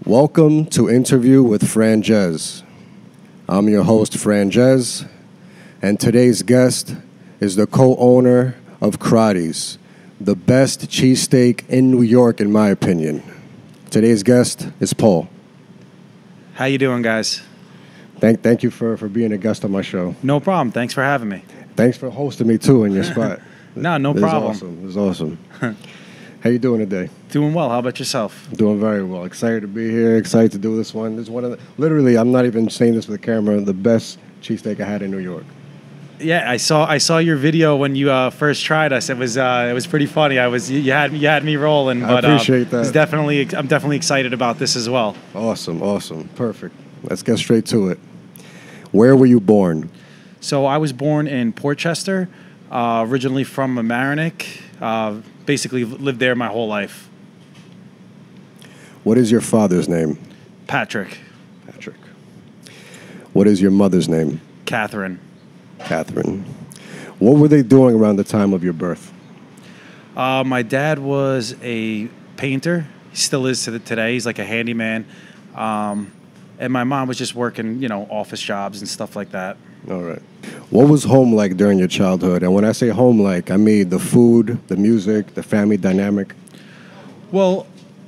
Welcome to Interview with Franjez. I'm your host, Franjez, and today's guest is the co-owner of Crotty's, the best cheesesteak in New York, in my opinion. Today's guest is Paul. How you doing, guys? Thank you for being a guest on my show. No problem. Thanks for having me. Thanks for hosting me, too, in your spot. No problem. Awesome. It's awesome. How you doing today? Doing well. How about yourself? Doing very well. Excited to be here. Excited to do this one. This is one of the, literally, I'm not even saying this for the camera, the best cheesesteak I had in New York. Yeah, I saw your video when you first tried us. It was pretty funny. You had me rolling. But, I appreciate that. I'm definitely excited about this as well. Awesome. Perfect. Let's get straight to it. Where were you born? So I was born in Portchester, originally from Mamaroneck. Basically lived there my whole life. What is your father's name? Patrick. What is your mother's name? Catherine. What were they doing around the time of your birth? My dad was a painter. He still is today. He's like a handyman. And my mom was just working, office jobs and stuff like that. All right. What was home like during your childhood? And when I say home like, I mean the food, the music, the family dynamic. Well,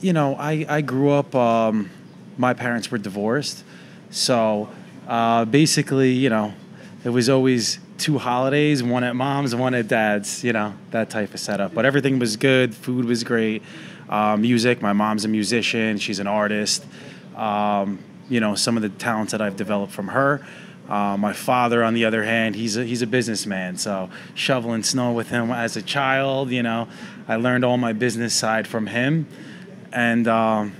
I grew up, my parents were divorced. So basically, it was always two holidays, one at mom's, one at dad's, that type of setup. But everything was good. Food was great. Music, my mom's a musician. She's an artist. Some of the talents that I've developed from her. My father, on the other hand, he's a businessman. So shoveling snow with him as a child, I learned all my business side from him. And, so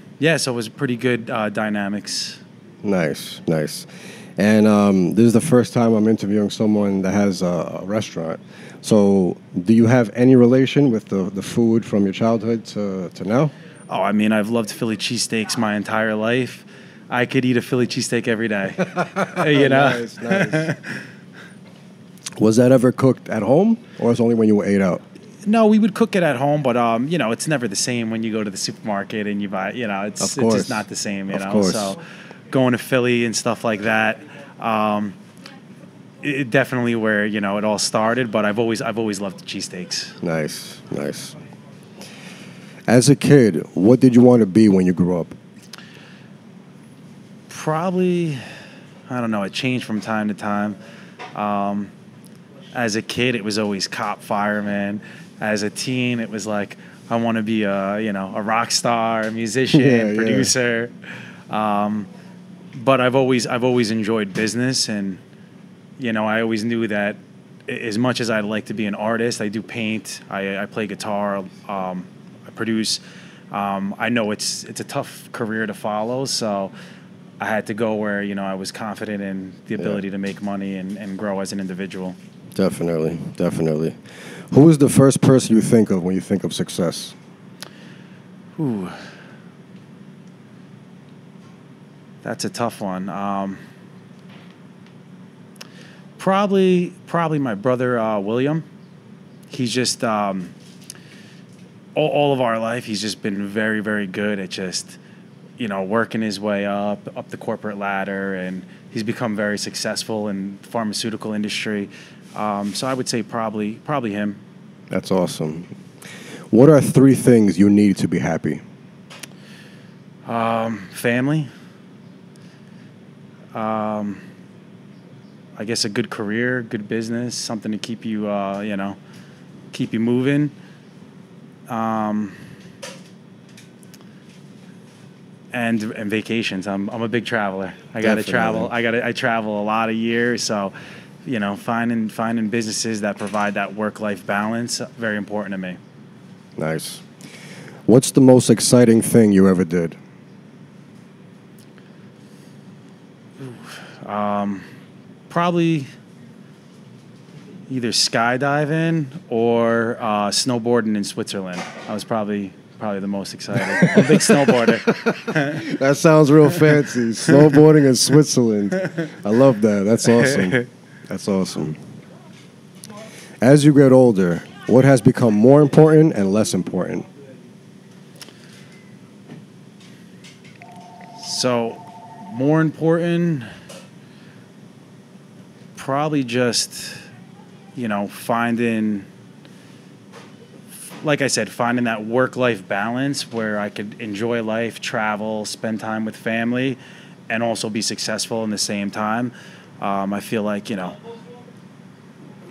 it was pretty good dynamics. Nice. And this is the first time I'm interviewing someone that has a restaurant. So do you have any relation with the food from your childhood to now? Oh, I mean, I've loved Philly cheesesteaks my entire life. I could eat a Philly cheesesteak every day. Nice. Was that ever cooked at home, or was it only when you were ate out? No, we would cook it at home, but it's never the same when you go to the supermarket and you buy. It's just not the same. Of course. So going to Philly and stuff like that, it definitely where it all started. But I've always loved cheesesteaks. Nice. As a kid, what did you want to be when you grew up? Probably, I don't know, it changed from time to time. As a kid, it was always cop, fireman. As a teen, it was like, I want to be a rock star, a musician, producer. But I've always enjoyed business, and, I always knew that as much as I'd like to be an artist, I do paint, I play guitar, I produce. I know it's a tough career to follow, so I had to go where, I was confident in the ability to make money and grow as an individual. Definitely. Who is the first person you think of when you think of success? Ooh. That's a tough one. Probably my brother, William. He's just, all of our life, he's just been very, very good at just, working his way up the corporate ladder, and he's become very successful in the pharmaceutical industry. So I would say probably him. That's awesome. What are 3 things you need to be happy? Family. I guess a good career, good business, something to keep you, keep you moving. And vacations. I'm a big traveler. I got to travel. I travel a lot of years. So, finding businesses that provide that work-life balance, very important to me. Nice. What's the most exciting thing you ever did? Probably either skydiving or snowboarding in Switzerland. I was probably the most excited. I'm a big snowboarder. That sounds real fancy. Snowboarding in Switzerland. I love that. That's awesome. As you get older, what has become more important and less important? So, more important, probably just, finding, like I said, finding that work-life balance where I could enjoy life, travel, spend time with family, and also be successful in the same time. I feel like,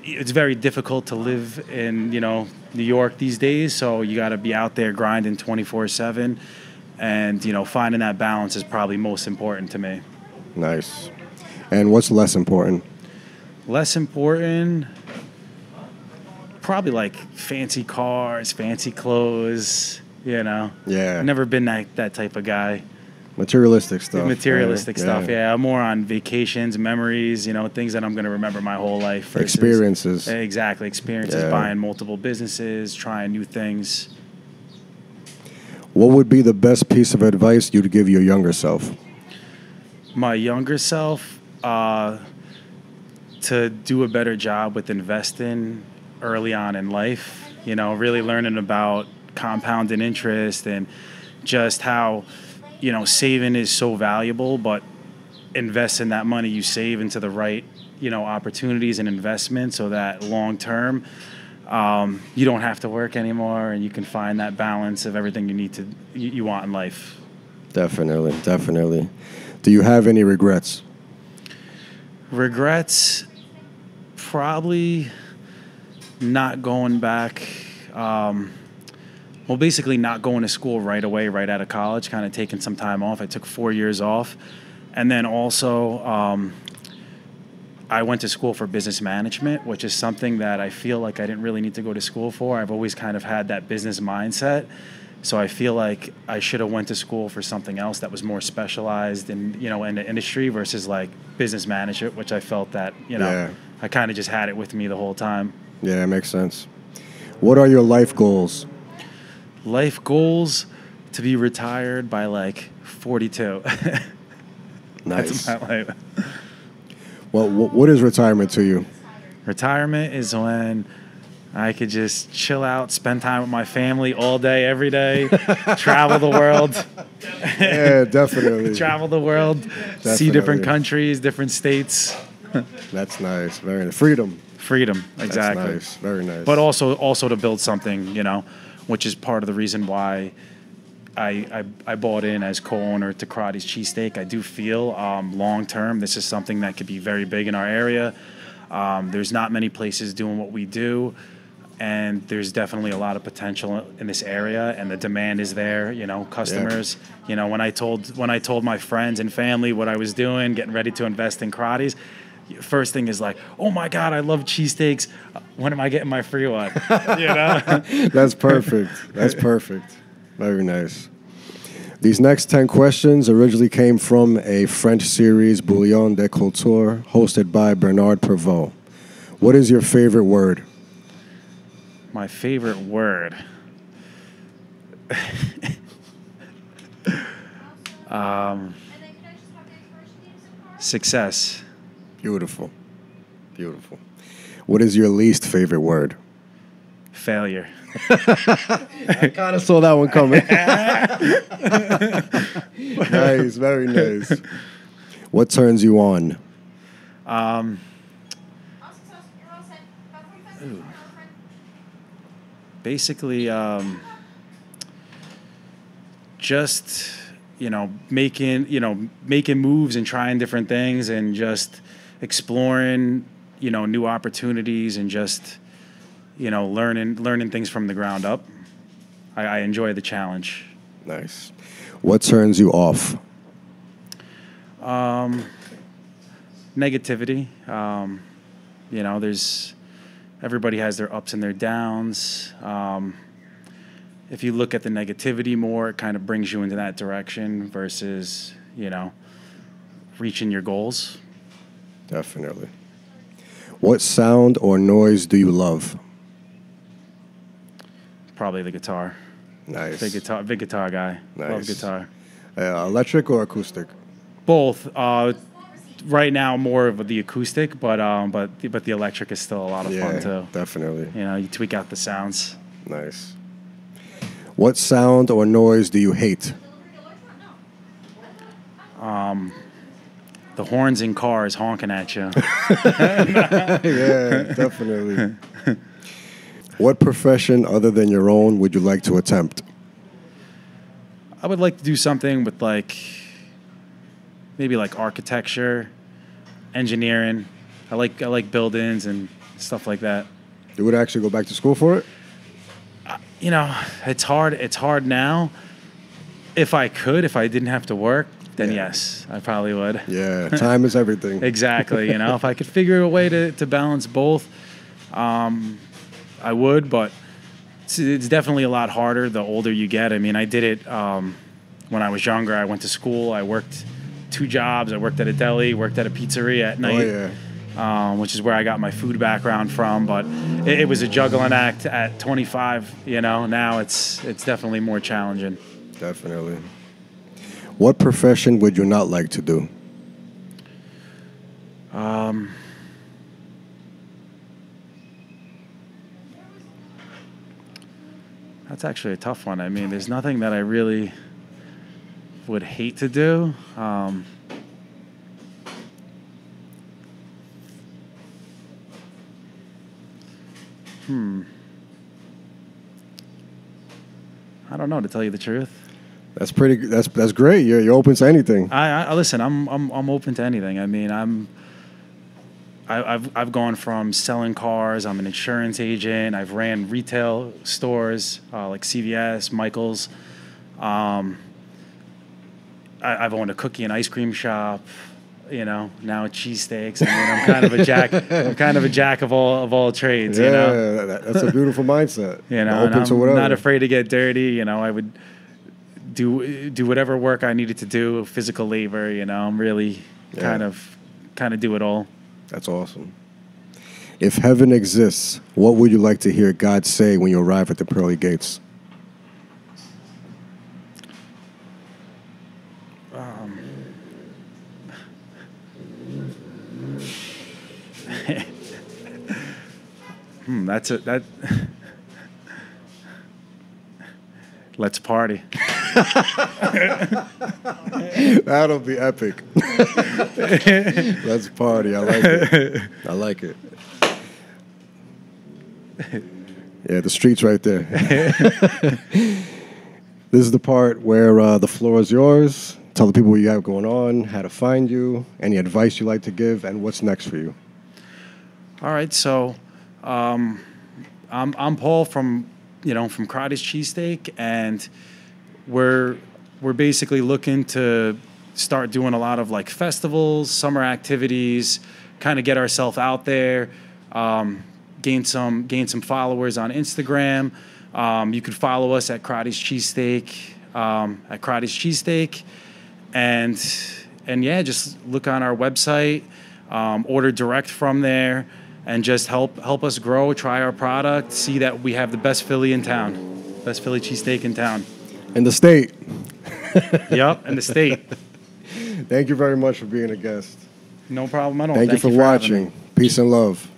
it's very difficult to live in, New York these days, so you got to be out there grinding 24/7, and, finding that balance is probably most important to me. Nice. And what's less important? Less important, probably like fancy cars, fancy clothes, Yeah. I've never been that type of guy. Materialistic stuff. Materialistic right? stuff, yeah. I'm more on vacations, memories, things that I'm going to remember my whole life. Versus, Experiences. Exactly, experiences, buying multiple businesses, trying new things. What would be the best piece of advice you'd give your younger self? My younger self, to do a better job with investing early on in life, really learning about compounding interest and just how, saving is so valuable, but investing that money you save into the right, opportunities and investments so that long term, you don't have to work anymore and you can find that balance of everything you want in life. Definitely, definitely. Do you have any regrets? Regrets, probably not going back. Basically not going to school right away, right out of college, kind of taking some time off. I took 4 years off. And then also, I went to school for business management, which is something that I feel like I didn't really need to go to school for. I've always kind of had that business mindset. So I feel like I should have went to school for something else that was more specialized in, in the industry versus like business management, which I felt that, I kind of just had it with me the whole time. Yeah, that makes sense. What are your life goals? Life goals, to be retired by like 42. Nice. That's my life. Well, what is retirement to you? Retirement is when I could just chill out, spend time with my family all day, every day, travel the world. Yeah, definitely. Travel the world, see different countries, different states. That's nice. Very nice. Freedom. Freedom, exactly. That's nice. Very nice. But also to build something, which is part of the reason why I bought in as co-owner to Crotty's Cheesesteak. I do feel long term this is something that could be very big in our area. There's not many places doing what we do, and there's definitely a lot of potential in this area, and the demand is there. Customers. Yeah. When I told my friends and family what I was doing, getting ready to invest in Crotty's, first thing is like, oh my God, I love cheesesteaks. When am I getting my free one? That's perfect. That's perfect. Very nice. These next 10 questions originally came from a French series, Bouillon de Culture, hosted by Bernard Pervot. What is your favorite word? My favorite word? Success. Beautiful. Beautiful. What is your least favorite word? Failure. I kind of saw that one coming. Nice, very nice. What turns you on? Basically, just making moves and trying different things and just exploring, new opportunities and just, learning things from the ground up. I enjoy the challenge. Nice. What turns you off? Negativity. Everybody has their ups and their downs. If you look at the negativity more, it kind of brings you into that direction versus, reaching your goals. Definitely. What sound or noise do you love? Probably the guitar. Nice. Big guitar guy. Nice. Love guitar. Electric or acoustic? Both. Right now, more of the acoustic, but the electric is still a lot of fun too. Definitely. You tweak out the sounds. Nice. What sound or noise do you hate? The horns in cars honking at you. Yeah, definitely. What profession other than your own would you like to attempt? I would like to do something with maybe architecture, engineering. I like buildings and stuff like that. You would actually go back to school for it? It's hard. It's hard now. If I didn't have to work, then yes, I probably would. Yeah, time is everything. Exactly. If I could figure a way to balance both, I would. But it's definitely a lot harder the older you get. I mean, I did it when I was younger. I went to school. I worked 2 jobs. I worked at a deli, worked at a pizzeria at night. Oh, yeah. Which is where I got my food background from. But it was a juggling act at 25. Now it's definitely more challenging. Definitely. What profession would you not like to do? That's actually a tough one. I mean, there's nothing that I really would hate to do. I don't know, to tell you the truth. That's pretty. That's great. You're open to anything. I listen. I'm open to anything. I mean, I've gone from selling cars. I'm an insurance agent. I've ran retail stores like CVS, Michaels. I've owned a cookie and ice cream shop. Now cheesesteaks. I mean, I'm kind of a jack. I'm kind of a jack of all trades. Yeah, that's a beautiful mindset. Open to whatever. I'm not afraid to get dirty. I would do whatever work I needed to do, physical labor. I'm really kind of do it all. That's awesome. If heaven exists, what would you like to hear God say when you arrive at the pearly gates? That. Let's party. That'll be epic. Let's party. I like it. I like it. Yeah, the street's right there. This is the part where the floor is yours. Tell the people what you have going on, how to find you, any advice you like to give, and what's next for you. All right, so I'm Paul from Crotty's Cheesesteak, and we're basically looking to start doing a lot of festivals, summer activities, kind of get ourselves out there, gain some followers on Instagram. You could follow us at Crotty's Cheesesteak, and yeah, just look on our website, order direct from there. And just help us grow, try our product, see that we have the best Philly in town, best Philly cheesesteak in town. In the state. Yep, in the state. Thank you very much for being a guest. No problem at all. Thank you for watching. Peace and love.